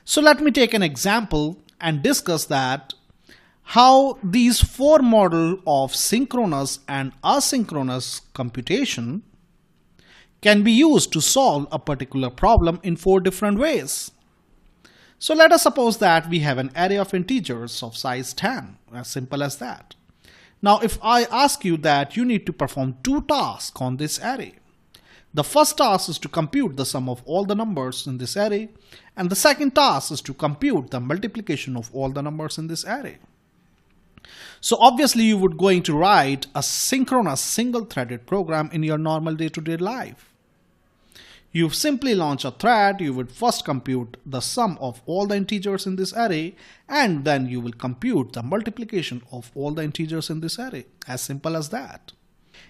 So let me take an example and discuss that how these four models of synchronous and asynchronous computation can be used to solve a particular problem in four different ways. So let us suppose that we have an array of integers of size 10, as simple as that. Now if I ask you that you need to perform two tasks on this array. The first task is to compute the sum of all the numbers in this array, and the second task is to compute the multiplication of all the numbers in this array. So obviously you would going to write a synchronous single-threaded program in your normal day-to-day life. You simply launch a thread, you would first compute the sum of all the integers in this array, and then you will compute the multiplication of all the integers in this array. As simple as that.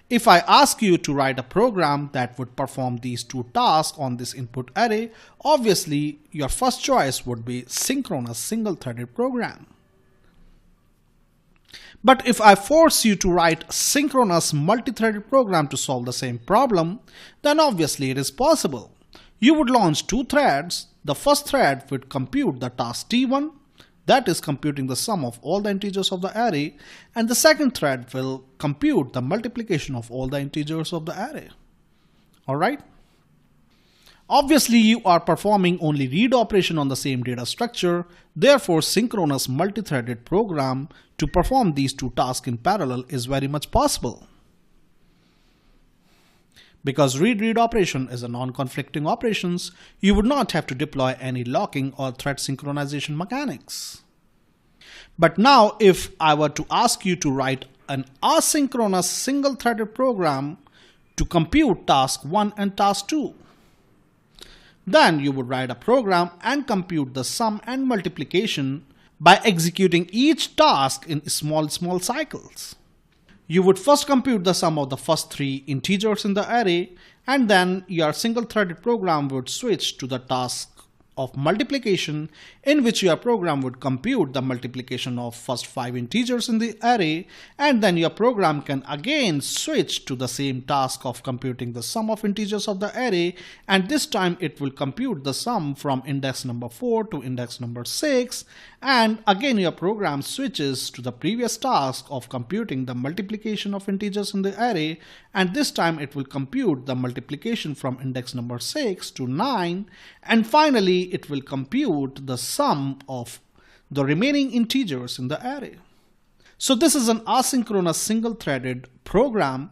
If I ask you to write a program that would perform these two tasks on this input array, obviously your first choice would be synchronous single-threaded program. But if I force you to write synchronous multi-threaded program to solve the same problem, then obviously it is possible. You would launch two threads. The first thread would compute the task T1, that is computing the sum of all the integers of the array, and the second thread will compute the multiplication of all the integers of the array. Alright? Obviously you are performing only read operation on the same data structure, therefore synchronous multi-threaded program to perform these two tasks in parallel is very much possible. Because read-read operation is a non-conflicting operations, you would not have to deploy any locking or thread synchronization mechanics. But now if I were to ask you to write an asynchronous single-threaded program to compute task 1 and task 2, then you would write a program and compute the sum and multiplication by executing each task in small cycles. You would first compute the sum of the first three integers in the array, and then your single-threaded program would switch to the task of multiplication, in which your program would compute the multiplication of first 5 integers in the array, and then your program can again switch to the same task of computing the sum of integers of the array, and this time it will compute the sum from index number 4 to index number 6, and again your program switches to the previous task of computing the multiplication of integers in the array, and this time it will compute the multiplication from index number 6 to 9, and finally it will compute the sum of the remaining integers in the array. So this is an asynchronous single-threaded program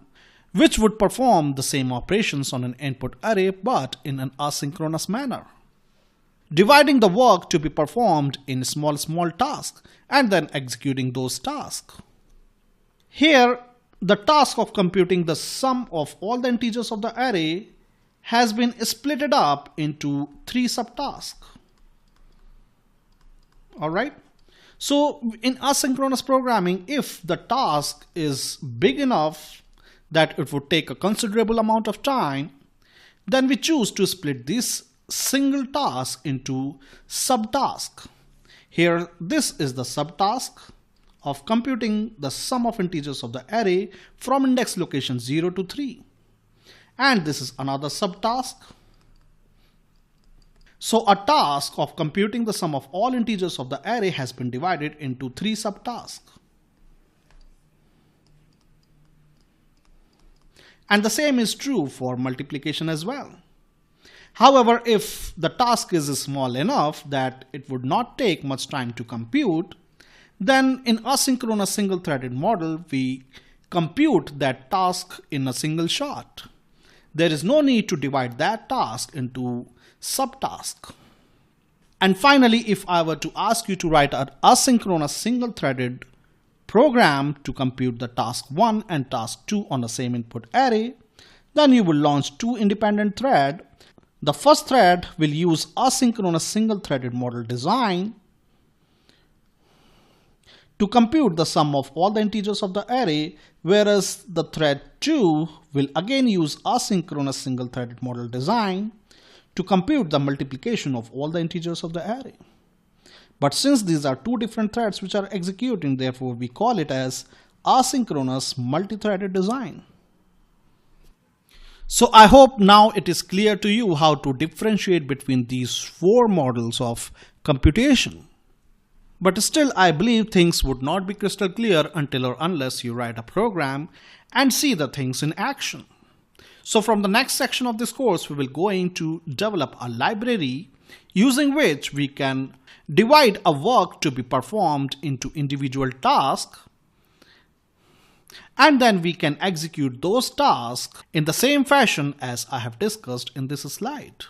which would perform the same operations on an input array but in an asynchronous manner, dividing the work to be performed in small tasks and then executing those tasks. Here the task of computing the sum of all the integers of the array has been splitted up into 3 subtasks. Alright? So in asynchronous programming, if the task is big enough that it would take a considerable amount of time, then we choose to split this single task into subtasks. Here this is the subtask of computing the sum of integers of the array from index location 0 to 3. And this is another subtask. So a task of computing the sum of all integers of the array has been divided into 3 subtasks. And the same is true for multiplication as well. However, if the task is small enough that it would not take much time to compute, then in asynchronous single-threaded model, we compute that task in a single shot. There is no need to divide that task into subtasks. And finally, if I were to ask you to write an asynchronous single-threaded program to compute the task 1 and task 2 on the same input array, then you will launch 2 independent threads. The first thread will use asynchronous single-threaded model design to compute the sum of all the integers of the array, whereas the thread 2 will again use asynchronous single-threaded model design to compute the multiplication of all the integers of the array. But since these are 2 different threads which are executing, therefore we call it as asynchronous multi-threaded design. So I hope now it is clear to you how to differentiate between these four models of computation. But still, I believe things would not be crystal clear until or unless you write a program and see the things in action. So from the next section of this course, we will going to develop a library using which we can divide a work to be performed into individual tasks, and then we can execute those tasks in the same fashion as I have discussed in this slide.